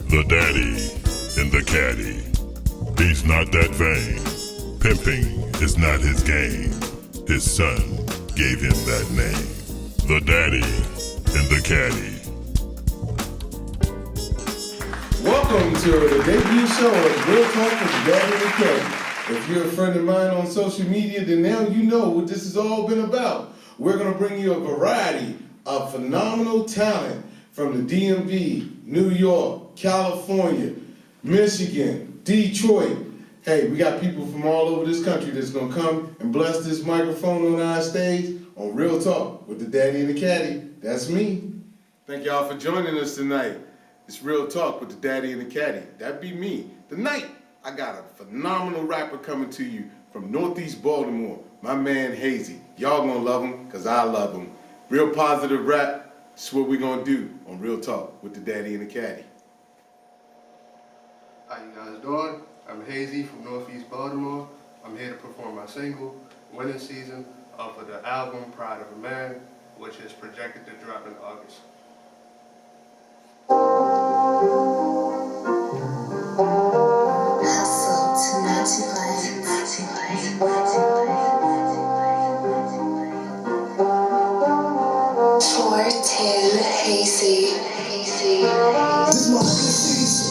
The daddy in the caddy. He's not that vain. Pimping is not his game. His son gave him that name. The daddy in the caddy. Welcome to the debut show of Real Talk with the Daddy and the Caddy. If you're a friend of mine on social media, then now you know what this has all been about. We're going to bring you a variety of phenomenal talent from the DMV, New York, California, Michigan, Detroit. Hey, we got people from all over this country that's going to come and bless this microphone on our stage on Real Talk with the Daddy and the Caddy. That's me. Thank y'all for joining us tonight. It's Real Talk with the Daddy and the Caddy. That'd be me. Tonight, I got a phenomenal rapper coming to you from Northeast Baltimore, my man Hazy. Y'all gonna love him, because I love him. Real positive rap. That's what we're gonna do on Real Talk with the Daddy and the Caddy. How you guys doing? I'm Hazy from Northeast Baltimore. I'm here to perform my single, Winning Season, off of the album Pride of a Man, which is projected to drop in August. Hustle to not too late, not too late, not too late. 4-2 Hazy. This my winning season.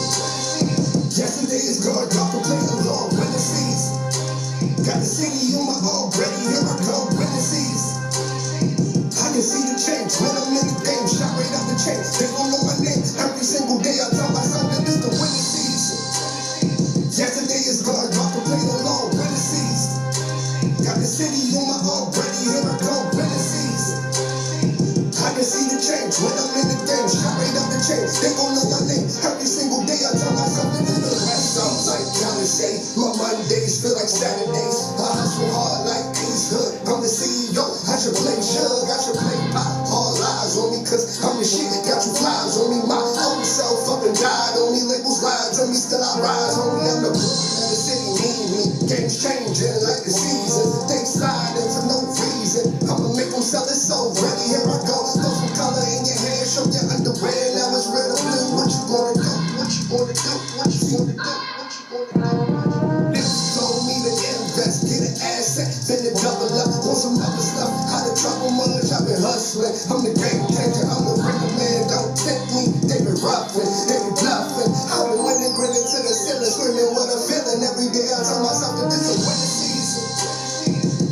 Yesterday is gone, y'all can play along. Winning season. Got the city on my arm, ready, here I come. Winning season. I can see the change when I'm in the game. Shot right out the chain. They gon' know my name every single day. I tell myself that this the winning season. Yesterday is gone, y'all can play along. Winning season. Got the city on my arm, ready, here I come. Winning season. I can see the change when I'm in the game. Shot right out the chain. They gon' know my name every single day. I tell myself that this the rest sounds like Johnny Shea. My Mondays feel like Saturdays. I hustle hard like Ace Hood. I'm the CEO. I should play Shug. I should play pop. All lies on me, cause I'm the shit. Got you flies on me. My own self up and died on me. Labels lies on me. Still I rise on me. I'm the boy of the city. Need me. Games changing like the seasons. They sliding for no reason. I'ma make them sell it so ready. Here I go. Throw some color in your hair. Show your underwear. Now it's red or blue. What you gonna do? What you gonna do? What you gonna do? What you gonna do? Niggas told me to invest. Get an asset. Then to double up. Want some other stuff. How to trouble much. I've been hustling. I'm the game changer. I'm the real man. Don't tempt me. They been roughing. They been bluffing. I've been winning, grinning to the ceiling. Screaming what I'm feeling. Every day I tell myself that this is winning season.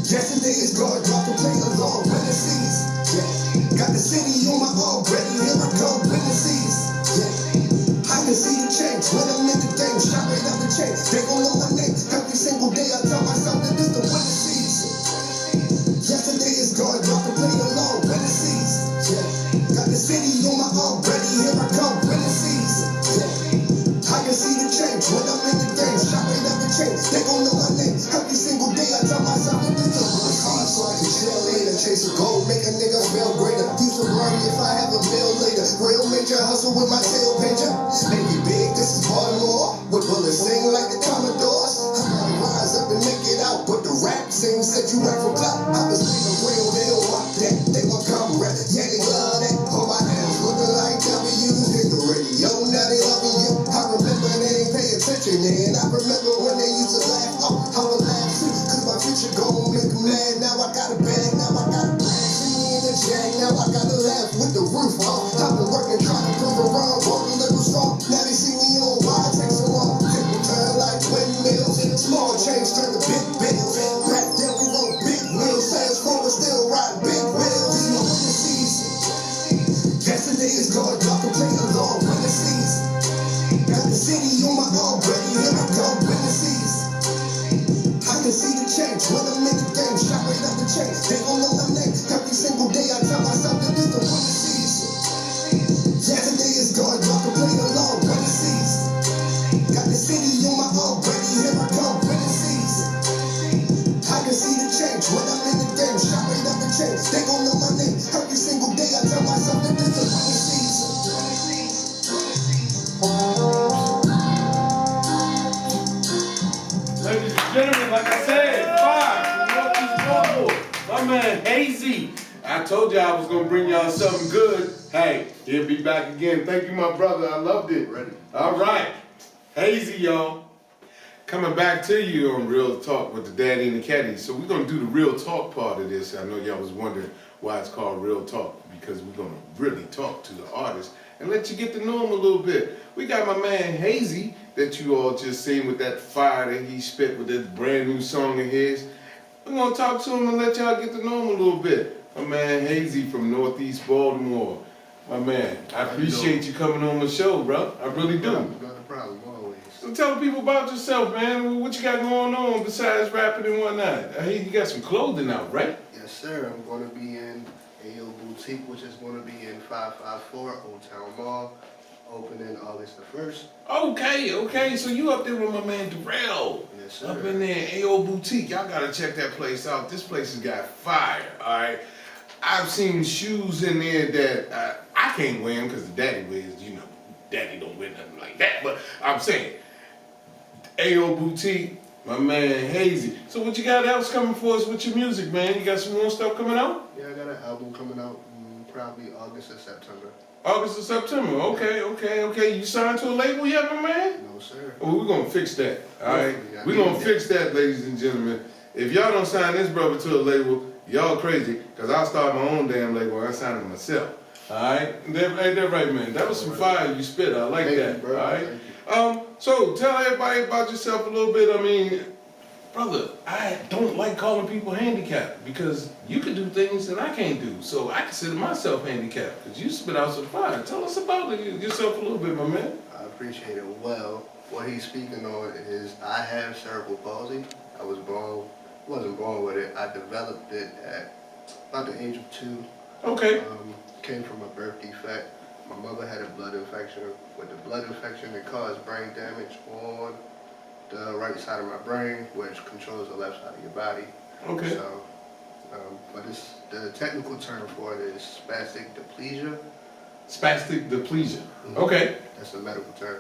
Yesterday is gone. Y'all can play along. Winning season. Yeah. Got the city on my arm. Ready. Here I come. Winning season. Yeah. I can see the change when I'm in the game. Shot right out the chain. They gon' know my name every single day. I tell myself that this the winning season. Yesterday is gone. Y'all can play along. Winning season. Yeah. Got the city on my arm. Ready. Here I come. Winning season. Yeah. I can see the change when I'm in the game. Shot right out the chain. They gon' know my name every single day. I tell myself that this the winning season. So I can chill later. Chase a goal. Make a nigga feel greater. Use some money if I have a bill later. Real major hustle with my tail pager. Maybe big, this is Baltimore. With bullets sing like the Commodores. I gotta rise up and make it out. But the rap scene said you rap from clout. I was speaking real, they don't want that. They want come rap. Yeah, they love that. On my hands looking like W's. Hit the radio, now they loving you. I remember they ain't pay attention, man. I remember when they used to laugh. Oh, I would laugh too. Cause my future gon' make them mad. Now I got a bag, now I got a plan. See me in the jag, now I gotta laugh with the roof off. I've been working, trying to prove it wrong. Walk a little strong. Now they see me on wide, take so long. People turn like windmills. Small change turn to big bills. Back then we wrote big wheels. Fast forward, still ride big wheels. This my winning season. Yesterday is gone, y'all can play along. Winning season. Got the city on my arm, ready, here I come. Winning season. I can see the change when I'm in the game. Shot right out the chain. They gon' know my name every single day. I tell myself that this the winning season. Yesterday is gone, y'all can play along. Winning season. Got the city on my arm, ready, here I come. Winning season. I can see the change when I'm in the game. Shot right out the chain. They gon' know my name every single day. I tell myself that this the winning season. Ladies and gentlemen, like I said, 5 Northeast Baltimore. My man Hazy. I told y'all I was gonna bring y'all something good. Hey, He'll be back again. Thank you, my brother. I loved it. Ready. All right. Hazy, y'all. Coming back to you on Real Talk with the Daddy and the Caddy. So we're going to do the real talk part of this. I know y'all was wondering why it's called Real Talk, because we're going to really talk to the artist and let you get to know him a little bit. We got my man Hazy that you all just seen with that fire that he spit with this brand new song of his. We're going to talk to him and let y'all get to know him a little bit. My man Hazy from Northeast Baltimore. My man, I appreciate you coming on the show, bro. I really do. Not a problem, always. So tell people about yourself, man. What you got going on besides rapping and whatnot? I hear you got some clothing out, right? Yes, sir. I'm going to be in AO Boutique, which is going to be in 554 Old Town Mall, opening August the 1st. Okay. So you up there with my man Darrell. Yes, sir. Up in there, AO Boutique. Y'all gotta check that place out. This place has got fire, all right? I've seen shoes in there that I can't wear them because the daddy wears, you know, daddy don't wear nothing like that. But I'm saying, AO Boutique, my man Hazy. So what you got else coming for us with your music, man? You got some more stuff coming out? Yeah, I got an album coming out probably August or September. August or September. Okay. You signed to a label yet, my man? No, sir. Oh, we're gonna fix that. All right, Yeah, we're gonna fix that, ladies and gentlemen. If y'all don't sign this brother to a label, y'all crazy. Cause I'll start my own damn label. I sign it myself. All right, ain't that right, man? That was some fire you spit. I like Thank that. you, bro. All right. Thank you. So tell everybody about yourself a little bit. I mean, brother, I don't like calling people handicapped because you can do things that I can't do. So I consider myself handicapped because you spit out some fire. Tell us about yourself a little bit, my man. I appreciate it. Well, what he's speaking on is I have cerebral palsy. I wasn't born with it. I developed it at about the age of 2. Okay. Came from a birth defect. My mother had a blood infection. With the blood infection, it caused brain damage on the right side of my brain, which controls the left side of your body. Okay. So, but the technical term for it is spastic diplegia. Spastic diplegia. Mhm. Okay. That's a medical term.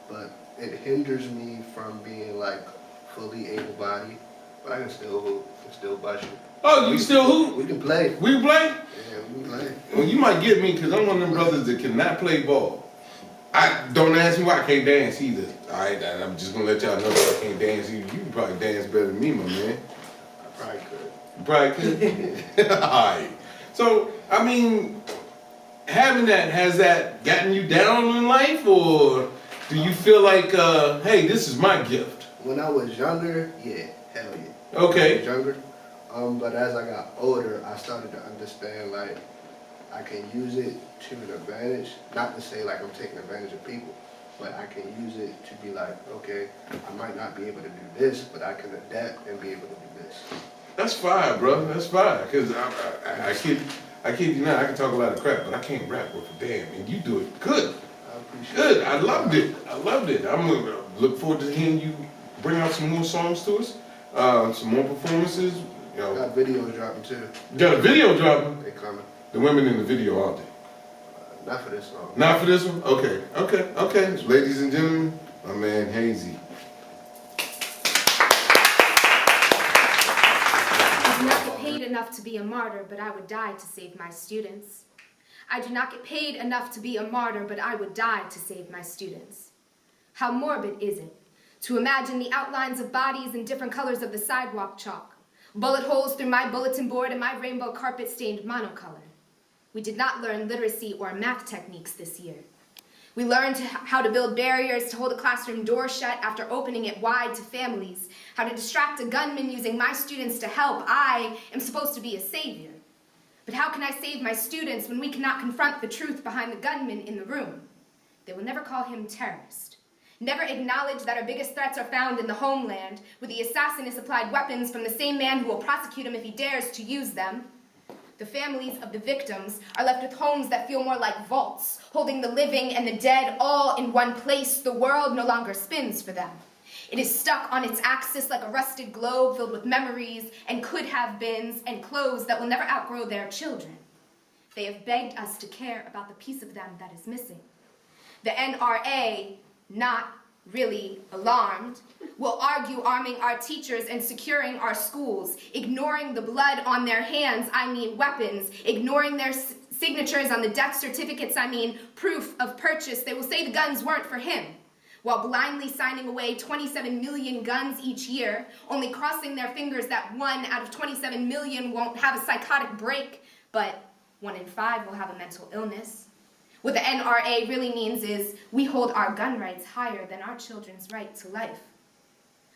But it hinders me from being like fully able-bodied, but I can still hoop, still bust you. Oh, you still hoop? We can play. We play? Yeah, we can play. Well, you might get me because I'm one of them brothers that cannot play ball. Don't ask me why I can't dance either. All right, I'm just gonna let y'all know that I can't dance either. You can probably dance better than me, my man. I probably could. You probably could. All right. So, I mean, having that, has that gotten you down in life, or do you feel like, hey, this is my gift? When I was younger, yeah, hell yeah. Okay. When I was younger. But as I got older, I started to understand like I can use it to an advantage. Not to say like I'm taking advantage of people, but I can use it to be like, okay, I might not be able to do this, but I can adapt and be able to do this. That's fire, bro. That's fire. Because I kid you not, I can talk a lot of crap, but I can't rap worth a damn. And you do it good. I appreciate Good. it. I loved it. I'm going to look forward to hearing you bring out some more songs to us, some more performances. You know. Got videos dropping too. You got a video dropping? They coming. The women in the video, aren't they? Not for this song. Not for this one? Okay. Ladies and gentlemen, my man Hazy. I do not get paid enough to be a martyr, but I would die to save my students. I do not get paid enough to be a martyr, but I would die to save my students. How morbid is it to imagine the outlines of bodies in different colors of the sidewalk chalk, bullet holes through my bulletin board and my rainbow carpet stained monocolor. We did not learn literacy or math techniques this year. We learned how to build barriers to hold a classroom door shut after opening it wide to families, how to distract a gunman using my students to help. I am supposed to be a savior. But how can I save my students when we cannot confront the truth behind the gunman in the room? They will never call him terrorist. Never acknowledge that our biggest threats are found in the homeland, where the assassin is supplied weapons from the same man who will prosecute him if he dares to use them. The families of the victims are left with homes that feel more like vaults, holding the living and the dead all in one place. The world no longer spins for them. It is stuck on its axis like a rusted globe filled with memories and could-have-beens and clothes that will never outgrow their children. They have begged us to care about the piece of them that is missing. The NRA, not really alarmed, will argue arming our teachers and securing our schools, ignoring the blood on their hands, I mean weapons, ignoring their Signatures on the death certificates, I mean proof of purchase. They will say the guns weren't for him, while blindly signing away 27 million guns each year, only crossing their fingers that 1 out of 27 million won't have a psychotic break, but 1 in 5 will have a mental illness. What the NRA really means is we hold our gun rights higher than our children's right to life.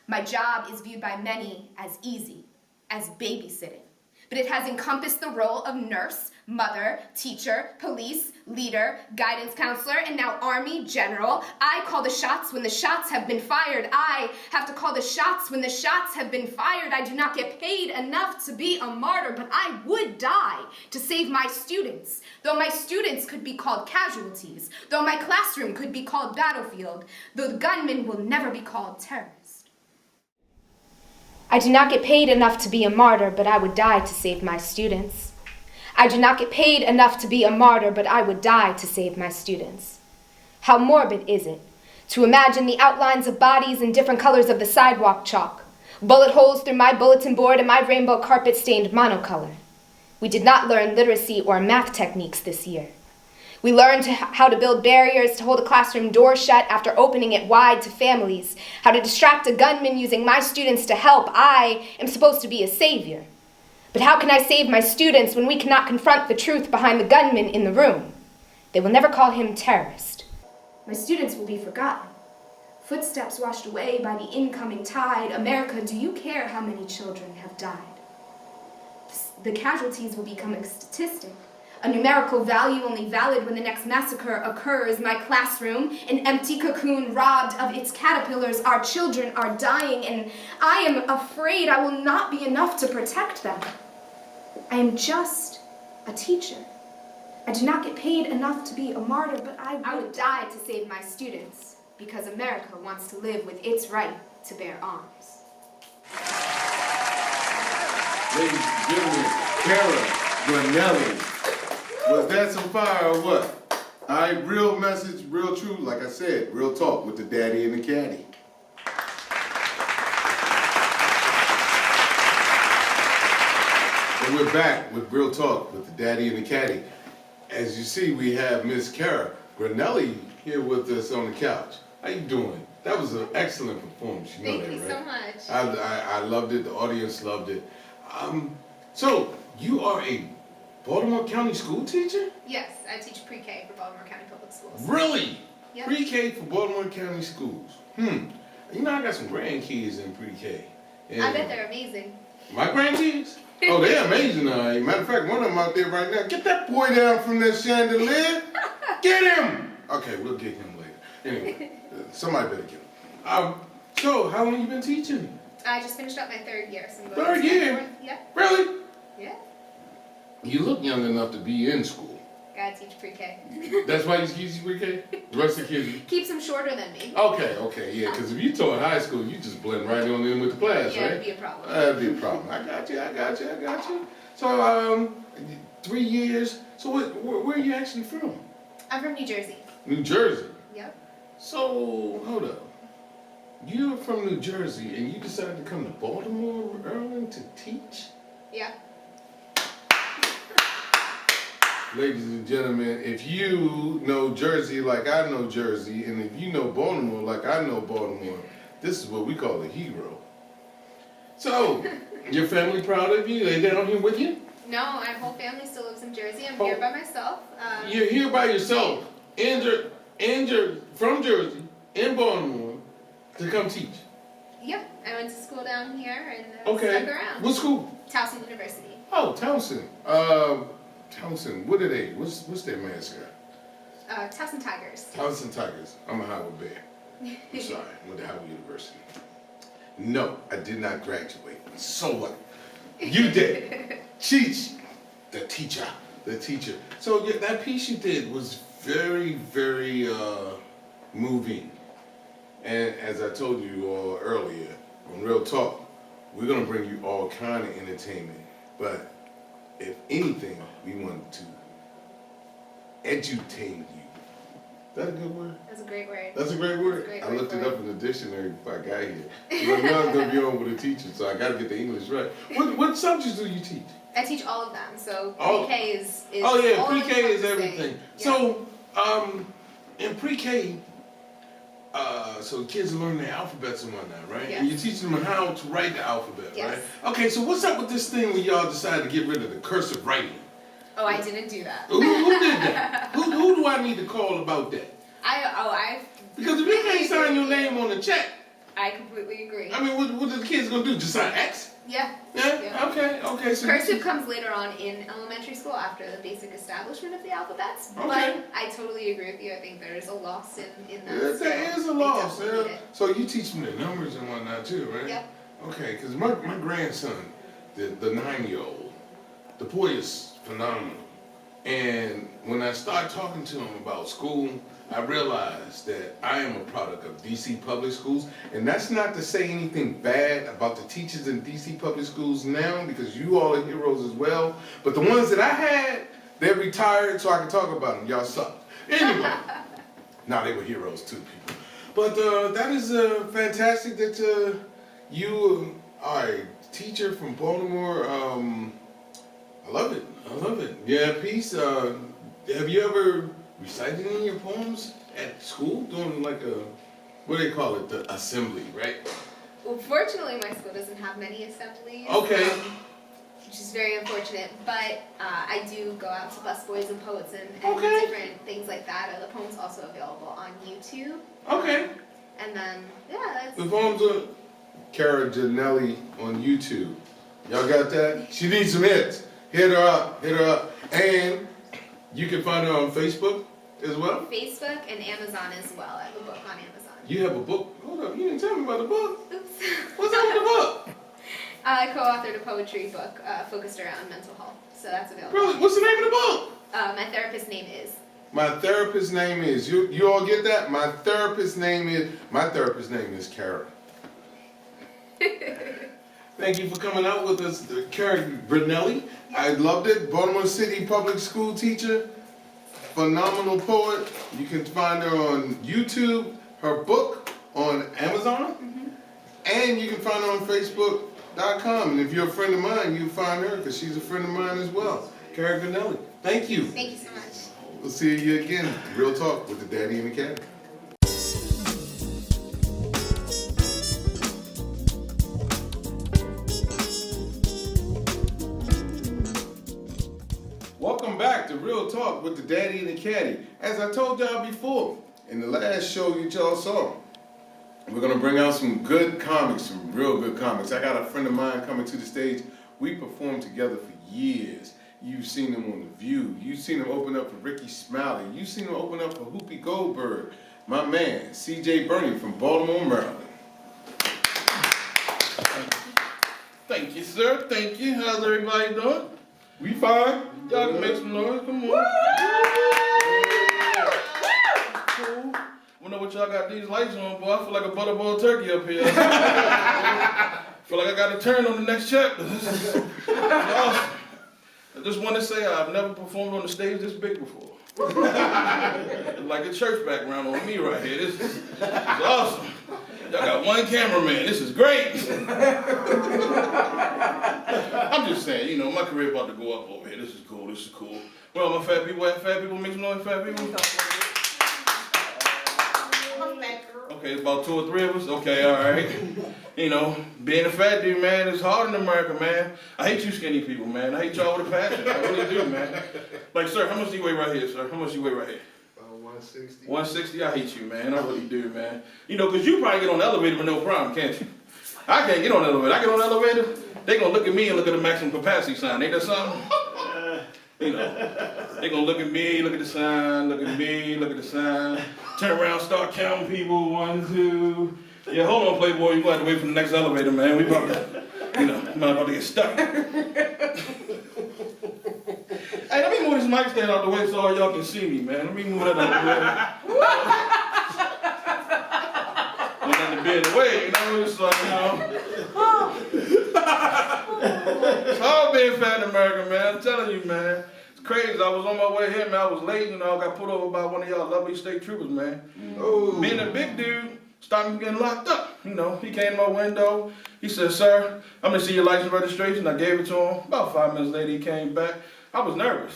My job is viewed by many as easy, as babysitting, but it has encompassed the role of nurse, mother, teacher, police, leader, guidance counselor, and now Army general. I call the shots when the shots have been fired. I have to call the shots when the shots have been fired. I do not get paid enough to be a martyr, but I would die to save my students. Though my students could be called casualties, though my classroom could be called battlefield, though the gunman will never be called terrorist. I do not get paid enough to be a martyr, but I would die to save my students. I do not get paid enough to be a martyr, but I would die to save my students. How morbid is it to imagine the outlines of bodies in different colors of the sidewalk chalk, bullet holes through my bulletin board and my rainbow carpet-stained monocolor. We did not learn literacy or math techniques this year. We learned how to build barriers to hold a classroom door shut after opening it wide to families, how to distract a gunman using my students to help. I am supposed to be a savior. But how can I save my students when we cannot confront the truth behind the gunman in the room? They will never call him terrorist. My students will be forgotten. Footsteps washed away by the incoming tide. America, do you care how many children have died? The casualties will become a statistic, a numerical value only valid when the next massacre occurs. My classroom, an empty cocoon robbed of its caterpillars. Our children are dying, and I am afraid I will not be enough to protect them. I am just a teacher. I do not get paid enough to be a martyr, but I would die to save my students, because America wants to live with its right to bear arms. Ladies and gentlemen, Cara Granelli. Was that some fire or what? All right, real message, real truth. Like I said, real talk with the daddy and the caddy. And we're back with real talk with the daddy and the caddy. As you see, we have Miss Cara Granelli here with us on the couch. How you doing? That was an excellent performance. You know Thank you that, right? so much. I loved it. The audience loved it. So you are a Baltimore County school teacher? Yes, I teach pre-K for Baltimore County Public Schools. Really? Yep. Pre-K for Baltimore County schools. You know, I got some grandkids in pre-K. And I bet they're amazing. my grandkids? Oh, they're amazing. Matter of fact, one of them out there right now. Get that boy down from that chandelier. Get him. Okay, we'll get him later. Anyway, somebody better get him. So, how long you been teaching? I just finished up my 3rd year. So I'm going Third to year? fourth. Yeah. Really? Yeah. You look young enough to be in school. Gotta teach pre-K. That's why you teach pre-K? The rest of the kids? Keeps them shorter than me. Okay, yeah, because if you taught high school, you just blend right on in with the class, Yeah, right? it'd be a problem. That'd be a problem. I got you. So, 3 years. So, where are you actually from? I'm from New Jersey. New Jersey. Yep. So, hold up. You're from New Jersey, and you decided to come to Baltimore, Maryland to teach? Yeah. Ladies and gentlemen, if you know Jersey like I know Jersey, and if you know Baltimore like I know Baltimore, this is what we call a hero. So, your family proud of you? They down here with you? No, my whole family still lives in Jersey. I'm here by myself. You're here by yourself, from Jersey, in Baltimore, to come teach? Yep. I went to school down here and Okay. stuck around. What school? Towson University. Oh, Towson. Towson, what are they? What's their mascot? Towson Tigers. Towson Tigers. I'm a Howard Bear. I'm sorry, I went to Howard University. No, I did not graduate. So what? You did. Teach. The teacher. So yeah, that piece you did was very, very moving. And as I told you all earlier, on Real Talk, we're going to bring you all kind of entertainment. But if anything, we want to edutain you. That's a good word. That's a great word. That's a great word. Great I word looked for it up in the dictionary before I got here. But now I'm gonna be on with a teacher, so I gotta get the English right. What subjects do you teach? I teach all of them. So All- pre-K is Oh yeah, all pre-K is encompassing. everything. Yeah. So, in pre-K, so kids learn their alphabets and whatnot, right? Yes. And you teach them how to write the alphabet, Yes. right? Okay, so what's up with this thing where y'all decided to get rid of the cursive writing? Oh, I didn't do that. Who did that? Who do I need to call about that? I Because if you can't sign your name on the check, I completely agree. I mean, what are the kids gonna do? Just sign X? Yeah. Yeah. Yeah. Okay. So Cursive comes later on in elementary school after the basic establishment of the alphabets. Okay. But I totally agree with you. I think there is a loss in that. Yeah, there so is a they loss. definitely Yeah. need it. So you teach them the numbers and whatnot too, right? Yep. Okay, because my grandson, the 9-year-old, the boy is phenomenal. And when I started talking to him about school, I realized that I am a product of DC public schools. And that's not to say anything bad about the teachers in DC public schools now, because you all are heroes as well. But the ones that I had, they're retired, so I can talk about them. Y'all suck. Anyway, now they were heroes too, people. But that is fantastic that you are a teacher from Baltimore. I love it. Yeah, peace. Have you ever recited any of your poems at school doing like a, what do they call it, the assembly, right? Well, fortunately, my school doesn't have many assemblies. Okay. Which is very unfortunate, but I do go out to busboys and poets and Okay. different things like that. The poem's also available on YouTube. Okay. And then, yeah, that's... The poems are Cara Janelli on YouTube. Y'all got that? She needs some hits. Hit her up. And you can find her on Facebook as well? Facebook and Amazon as well. I have a book on Amazon. You have a book? Hold up, you didn't tell me about the book. Oops. What's up with the book? I co-authored a poetry book focused around mental health, so that's available. Really? What's the name of the book? My therapist's name is. My therapist's name is. You all get that? My therapist's name is Cara. Thank you for coming out with us, Cara Brunelli. I loved it. Baltimore City public school teacher, phenomenal poet. You can find her on YouTube, her book on Amazon, and you can find her on Facebook.com. And if you're a friend of mine, you find her because she's a friend of mine as well. Cara Brunelli. Thank you. Thank you so much. We'll see you again. Real Talk with the Daddy and the Caddy. Welcome back to Real Talk with the Daddy and the Caddy. As I told y'all before, in the last show you y'all saw, we're going to bring out some good comics, some real good comics. I got a friend of mine coming to the stage. We performed together for years. You've seen him on The View. You've seen him open up for Ricky Smiley. You've seen him open up for Whoopi Goldberg. My man, C.J. Burney from Baltimore, Maryland. Thank you, sir. Thank you. How's everybody doing? We fine. Y'all can make some noise. Come on. Cool. I know what y'all got these lights on, boy. I feel like a butterball turkey up here. Feel like I got to turn on the next chapter. This is awesome. I just want to say I've never performed on the stage this big before. Like a church background on me right here. This is awesome. Y'all got one cameraman. This is great. I'm just saying, you know, my career about to go up over here. This is cool. This is cool. Well, my fat people, make some noise, fat people. Okay, about 2 or 3 of us. Okay, all right. You know, being a fat dude, man, it's hard in America, man. I hate you skinny people, man. I hate y'all with a passion. I really do, man. Like, sir, how much do you weigh right here, sir? How much do you weigh right here? 160. 160? I hate you, man. I really do, man. You know, because you probably get on the elevator with no problem, can't you? I can't get on the elevator. I get on the elevator, they going to look at me and look at the maximum capacity sign. Ain't that something? You know, they going to look at me, look at the sign, look at me, look at the sign, turn around, start counting people, 1, 2. Yeah, hold on, Playboy, you going to have to wait for the next elevator, man. We about to, you know, I'm about to get stuck. Hey, let me move this mic stand out the way so all y'all can see me, man. Let me move that out the way. Don't let it be in the way, you know, it's like, you know. It's hard being fat in America, man. I'm telling you, man. It's crazy. I was on my way here, man. I was late, you know. I got pulled over by one of y'all lovely state troopers, man. Oh. Being a big dude, stopped me getting locked up. You know, he came to my window. He said, "Sir, I'm gonna see your license registration." I gave it to him. About 5 minutes later, he came back. I was nervous.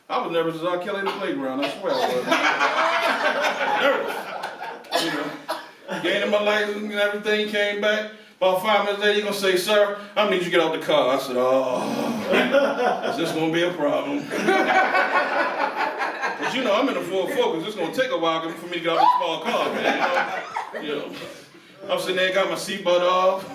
I was nervous as R. Kelly at the playground. I swear I was. Nervous. You know, gave him my license and everything. He came back. About 5 minutes later, he gonna say, "Sir, I'm gonna need you to get out the car." I said, "Oh, is this gonna be a problem?" But you know, I'm in the full focus. It's gonna take a while for me to get out the small car, man. You know, I'm sitting there, got my seatbelt off,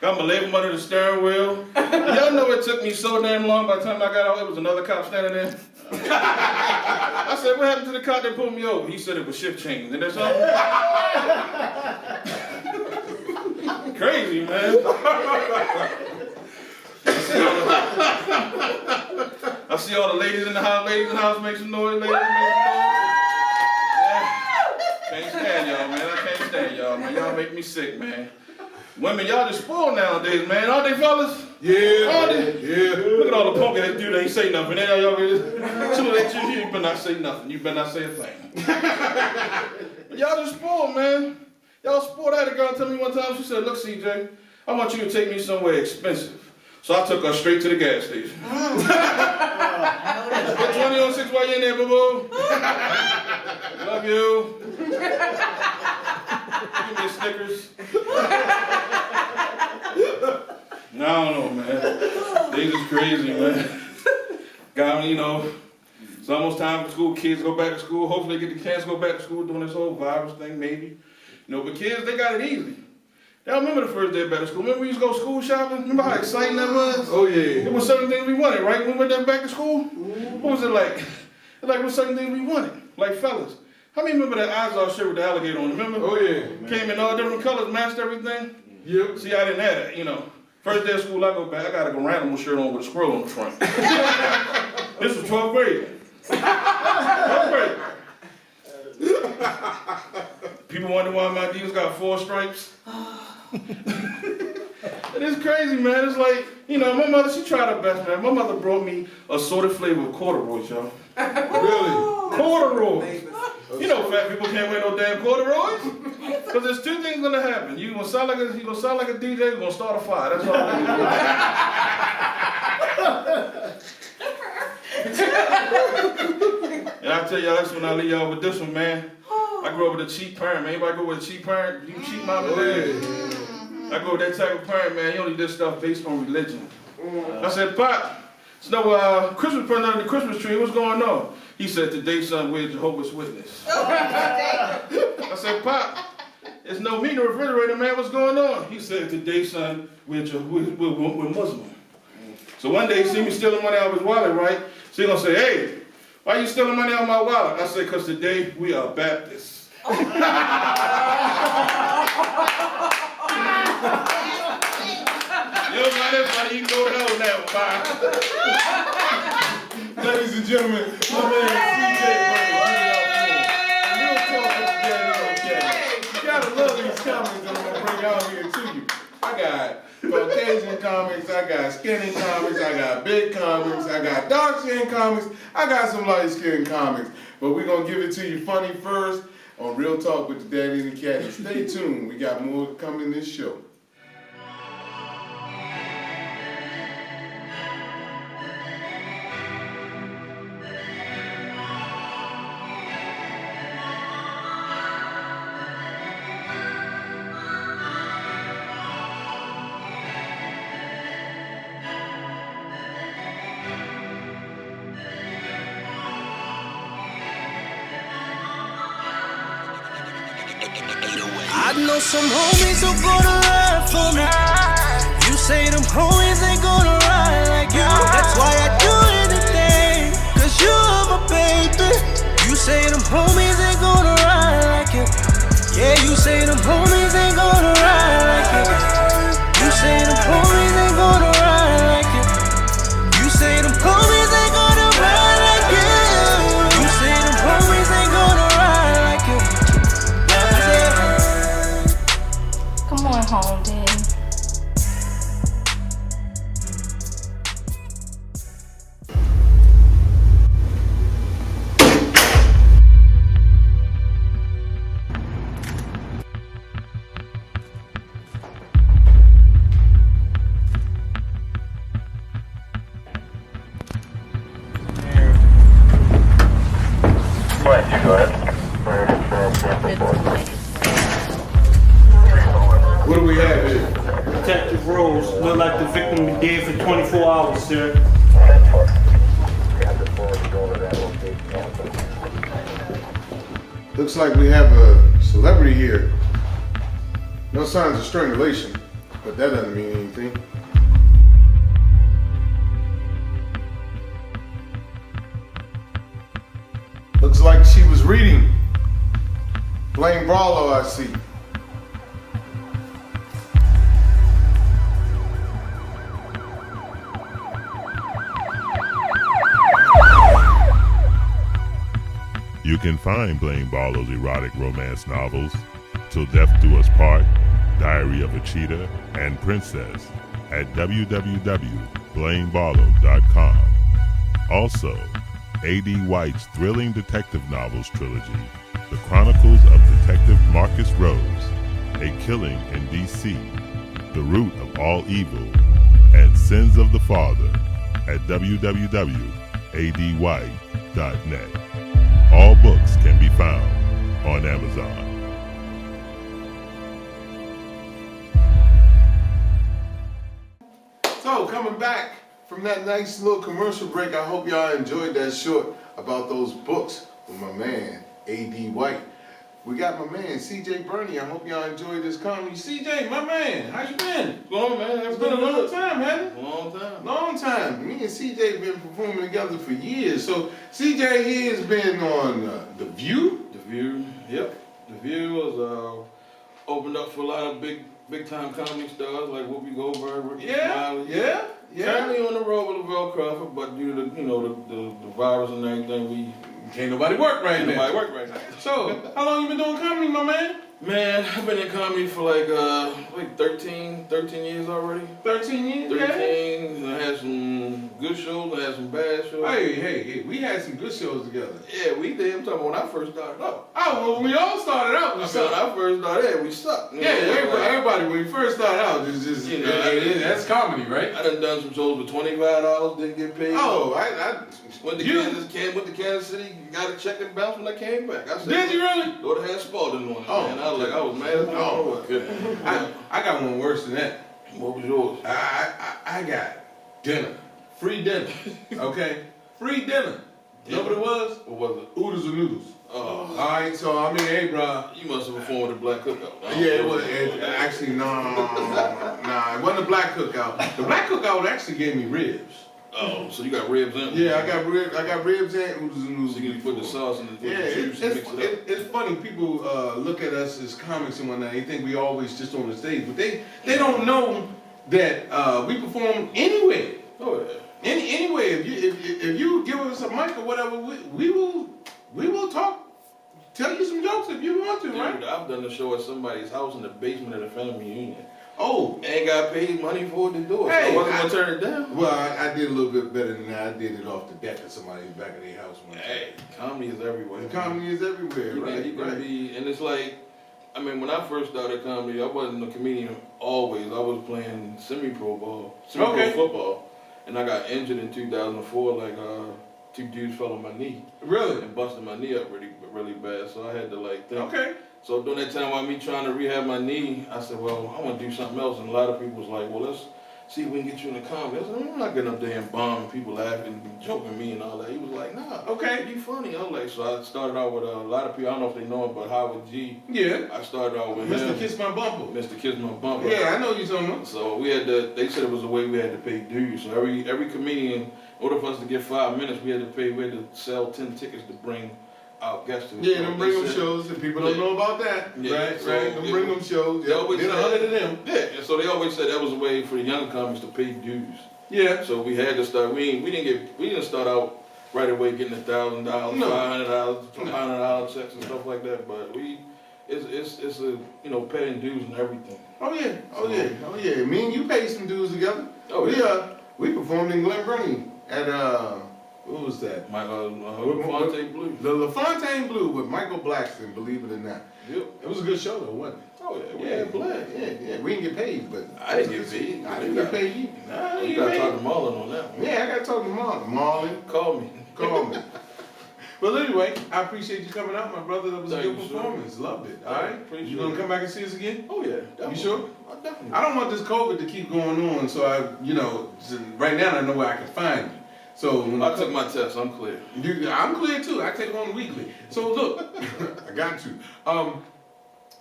got my label under the steering wheel. Y'all know it took me so damn long. By the time I got out, it was another cop standing there. I said, "What happened to the cop that pulled me over?" He said it was shift change. And that's all. Crazy, man. I see all the ladies in the house. Ladies in the house, make some noise. Ladies, make some noise. Yeah. Can't stand y'all, man. I can't stand y'all, man. Y'all make me sick, man. Women, y'all just spoiled nowadays, man. Aren't they, fellas? Yeah. Aren't they? Yeah. Look at all the punk ass dudes that ain't say nothing. Then y'all you better not say nothing. You better not say a thing. But y'all just spoiled, man. Y'all spoiled. I had a girl tell me one time, she said, "Look, CJ, I want you to take me somewhere expensive." So I took her straight to the gas station. Put 20 on 6 while you're in there, boo-boo. Love you. Give me a Snickers. No, I don't know, man. They just crazy, man. Got me, you know, it's almost time for school. Kids go back to school. Hopefully they get the chance to go back to school doing this whole virus thing, maybe. You know, but kids, they got it easy. Y'all remember the first day of back to school? Remember we used to go school shopping? Remember how exciting that was? Oh, yeah. It was certain things we wanted, right? When we went back to school? What was it like? It was certain things we wanted. Like, fellas, how many remember that Izod shirt with the alligator on it? Remember? Oh, yeah. Came in all different colors, matched everything. Yep. See, I didn't have that, you know. First day of school, I go back, I got a Garanimals shirt on with a squirrel on the front. This was 12th grade. 12th grade. People wonder why my Adidas got 4 stripes. It is crazy, man. It's like, you know, my mother, she tried her best, man. My mother brought me assorted flavor of corduroys, y'all. Really? Corduroys. You know fat people can't wear no damn corduroys. Because there's 2 things gonna happen. You're gonna sound like a DJ, you're gonna start a fire. That's all And I tell y'all, that's when I leave y'all with this one, man. I grew up with a cheap parent, man. Anybody grew up with a cheap parent? You cheap mama, man? I grew up with that type of parent, man. He only did stuff based on religion. I said, "Pop, it's no Christmas present under the Christmas tree. What's going on?" He said, "Today, son, we're Jehovah's Witness." I said, "Pop, there's no meat in the refrigerator, man. What's going on?" He said, "Today, son, we're Muslim." So one day he see me stealing money out of his wallet, right? So he gonna say, "Hey, why you stealing money out of my wallet?" I said, "Because today we are Baptists." You know what that's funny. You can go to hell with that one, bye. Ladies and gentlemen, my man CJ, you gotta love these comments that I'm gonna bring out here to you. I got Caucasian comics, I got skinny comics, I got big comics, I got dark skin comics, I got some light skin comics. But we're gonna give it to you funny first on Real Talk with the Daddy and the Caddy. Stay tuned, we got more coming in this show. I know some homies who gonna ride for me. You say them homies ain't gonna ride like you. That's why I do anything, cause you're my baby. You say them homies ain't gonna ride like you. Yeah, you say them homies ain't gonna ride like you. You say them homies ain't gonna ride like you. You say them homies ain't gonna ride like you. You say them homies ain't gonna ride like you. Come on home, Daddy. What do we have here? Detective Rose, look like the victim been dead for 24 hours, sir. Looks like we have a celebrity here. No signs of strangulation, but that doesn't mean anything. Looks like she was reading. Blaine Barlow, I see. You can find Blaine Barlow's erotic romance novels, Till Death Do Us Part, Diary of a Cheetah, and Princess at www.blainebarlow.com. Also, A.D. White's thrilling detective novels trilogy, The Chronicles of Detective Marcus Rose, A Killing in D.C., The Root of All Evil, and Sins of the Father at www.adwhite.net. All books can be found on Amazon. So, coming back from that nice little commercial break, I hope y'all enjoyed that short about those books with my man, A.D. White. We got my man, C.J. Burney. I hope y'all enjoyed this comedy. C.J., my man, how you been? Go on, man. It's been a long time, hasn't it? Long time. Long time. Me and C.J. been performing together for years. So, C.J. he has been on The View. The View, yep. The View was opened up for a lot of big time comedy stars like Whoopi Goldberg, Ricky Smiley. Yeah. Currently on the road with Lavelle Crawford, but due to the virus and everything, Can't nobody work right now. nobody work right now. So, how long you been doing comedy, my man? Man, I've been in comedy for like 13 years already. 13 years? 13. I had some good shows, I had some bad shows. Hey, we had some good shows together. Yeah, we did. I'm talking about when I first started up. Oh, well, we all started out with When something. I first started, we sucked. Yeah, everybody, when you first started out, it's just, that's comedy, right? I done some shows for $25, didn't get paid. Oh, Went to Kansas City, got a check and bounced when I came back. I said, Did you really? Go to have Spalding on it, Oh, man. I was mad as hell. I got one worse than that. What was yours? I got dinner. Free dinner. Okay? Free dinner. You know what it was? What was it? Oodles and noodles. Oh. Alright, so I mean, hey, bro. You must have performed at a black cookout. Yeah, it was. Actually, no, it wasn't a black cookout. The black cookout actually gave me ribs. Oh, so you got ribs in? Yeah, I got ribs and oodles and noodles. So you can put the sauce in the juice and mix it up. It's funny. People look at us as comics and whatnot. They think we always just on the stage, but they don't know that we perform anywhere. Oh yeah. Anyway, if you give us a mic or whatever, we will talk. Tell you some jokes if you want to, Dude, right? I've done a show at somebody's house in the basement of the family reunion. Oh. Ain't got paid money for it to do it. Hey, so I wasn't gonna turn it down. Well, I did a little bit better than that. I did it off the deck of somebody's back of their house one time. Hey, comedy is everywhere. And comedy is everywhere, You right? can be, and it's like, I mean, when I first started comedy, I wasn't a comedian always. I was playing semi-pro football, and I got injured in 2004. Like, two dudes fell on my knee. Really? And busted my knee up really bad. So I had to like think. Okay. So during that time while me trying to rehab my knee, I said, well, I want to do something else. And a lot of people was like, well, let's see if we can get you in the comedy. I said, I'm not getting up there and bombing, people laughing, joking me and all that. He was like, nah, okay, be funny. I was like, so I started out with a lot of people, I don't know if they know him, but Howard G. Yeah. I started out with Mr. him. Kiss My Bumper. Mr. Kiss My Bumper. Yeah, I know you're talking about. So we had to, they said it was a way we had to pay dues. So every comedian, in order for us to get 5 minutes, we had to sell 10 tickets to bring out guests to the Yeah, them bring them shows, and people don't know about that. Yeah, Right, so right. Them bring them shows. They always Did 100 of them. Yeah, and so they always said that was a way for the younger comics to pay dues. Yeah. So we had to start. We didn't start out right away getting $1,000, $500, $500 checks and stuff like that. But it's a paying dues and everything. Oh yeah. Me and you paid some dues together. Oh we performed in Glen Burnie at what was that? LaFontaine Blue. The LaFontaine Blue with Michael Blackston, believe it or not. Yep. It was a good show though, wasn't it? Oh yeah, we had blast. Yeah. We didn't get paid, but I didn't get paid. I didn't get paid either. Nah, you gotta talk to Marlon on that one. Yeah, I gotta talk to Marlon. Marlon, call me. Well, anyway, I appreciate you coming out, my brother. That was a Thank good you, sir. performance. Loved it. All right? Appreciate You gonna it. come back and see us again? Oh yeah, You definitely. sure? Definitely. I don't want this COVID to keep going on, so right now I know where I can find you. So when I took my test. I'm clear. I'm clear too. I take one weekly. So look, I got you.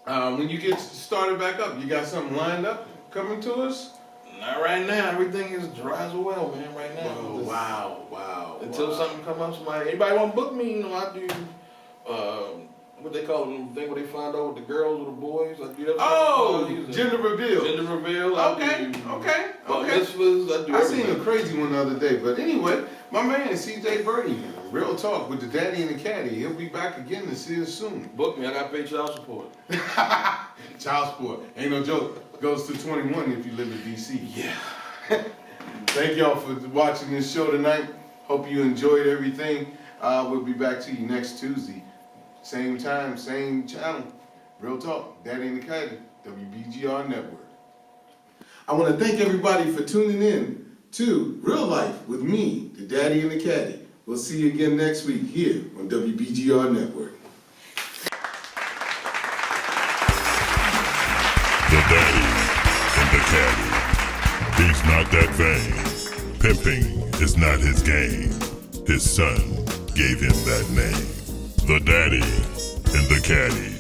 When you get started back up, you got something lined up coming to us? Not right now. Everything is dry as a well, man. Right now. Oh, wow. Until something come up, anybody want to book me? I do. What they call them? Thing where they find out with the girls or the boys. I do that. Oh, gender reveal. Gender reveal. Okay. Mitzvahs. I do. I seen everything. a crazy one the other day, but anyway, my man CJ Birdie, Real Talk with the Daddy and the Caddy. He'll be back again to see us soon. Book me. I got to pay child support. Child support, ain't no joke. Goes to 21 if you live in DC. Yeah. Thank y'all for watching this show tonight. Hope you enjoyed everything. We'll be back to you next Tuesday. Same time, same channel. Real Talk, Daddy and the Caddy, WBGR Network. I want to thank everybody for tuning in to Real Life with me, the Daddy and the Caddy. We'll see you again next week here on WBGR Network. The Daddy and the Caddy. He's not that vain. Pimping is not his game. His son gave him that name. The Daddy and the Caddy.